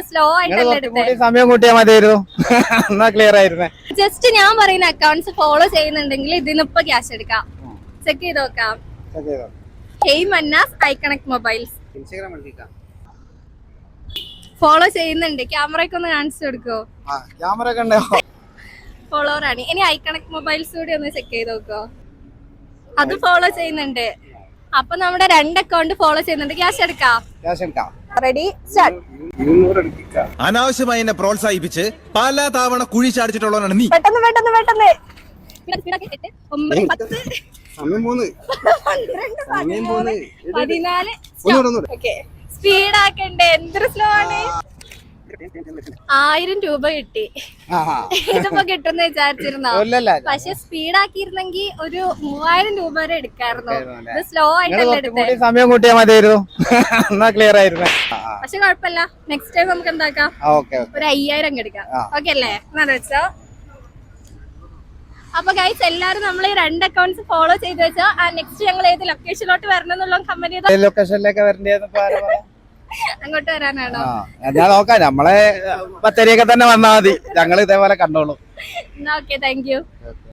Slow ആയിട്ടല്ലേ എടുത്തത്. സമയം കൂട്ടിയാൽ മതിയായിരുന്നു, എന്നാ ക്ലിയർ ആയിരുന്നേ. ജസ്റ്റ് ഞാൻ പറയുന്ന അക്കൗണ്ട്സ് ഫോളോ ചെയ്യുന്നുണ്ടെങ്കിൽ ഇതിന് ഇപ്പൊ ക്യാഷ് എടുക്കാം. ചെക്ക് ചെയ്ത് നോക്കാം. ഹെയ് മന്നാസ് ഐക്കണക് മൊബൈൽസ് ഫോളോ ചെയ്യുന്നുണ്ട്. ക്യാമറയൊക്കെ ഒന്ന് കാണിച്ചു കൊടുക്കോ? ക്യാമറ കണ്ടോ? ഫോളോവർ ആണ്. ഇനി ഐക്കണക് മൊബൈൽസ് കൂടി ഒന്ന് ചെക്ക് ചെയ്ത് നോക്കോ? അത് ഫോളോ ചെയ്യുന്നുണ്ട്. അപ്പൊ നമ്മുടെ 2 അക്കൗണ്ട് ഫോളോ ചെയ്യുന്നുണ്ട്. ക്യാഷ് എടുക്കാം. Ready start. അനാവശ്യമായി എന്നെ പ്രോത്സാഹിപ്പിച്ച് പല തവണ കുഴി ചാടിച്ചിട്ടുള്ളവനാണ് നീ. പെട്ടെന്ന് പെട്ടെന്ന് പെട്ടെന്ന് 8, 9, 10, 14 സ്പീഡാക്കണ്ടേ? എന്തൊരു സ്ലോ ആണ്. 1000 രൂപ കിട്ടി. ഇതിപ്പോ കിട്ടുന്ന വിചാരിച്ചിരുന്നോ? പക്ഷെ സ്പീഡാക്കിയിരുന്നെങ്കിൽ ഒരു 3000 രൂപ വരെ എടുക്കായിരുന്നു. ഇത് സ്ലോ ആയിട്ടല്ലേ എടുത്തത്. സമയം കൂട്ടിയാൽ മതിയായിരുന്നു, എന്നാ ക്ലിയർ ആയിരുന്നേ. പക്ഷെ കുഴപ്പമില്ല. നെക്സ്റ്റ് ടൈം നമുക്ക് എന്താക്കാം, ഒരു 5000 എടുക്കാം. ഓക്കെ അല്ലേ? എന്നാ വെച്ചോ. അപ്പൊ ഗൈസ് എല്ലാരും നമ്മൾ ഈ 2 അക്കൗണ്ട്സ് ഫോളോ ചെയ്ത് വെച്ചോ. നെക്സ്റ്റ് ഞങ്ങൾ ഏത് ലൊക്കേഷനിലോട്ട് വരണം എന്നുള്ള കമന്റ് ചെയ്തോ. ലൊക്കേഷനിലേക്ക് വരേണ്ടത് അങ്ങോട്ട് വരാനാണോ? ഞാൻ നോക്കാം. നമ്മളെ ബത്തേരിയൊക്കെ തന്നെ വന്നാൽ മതി, ഞങ്ങൾ ഇതേപോലെ കണ്ടോളൂ. എന്നാ ഓക്കെ, താങ്ക് യു.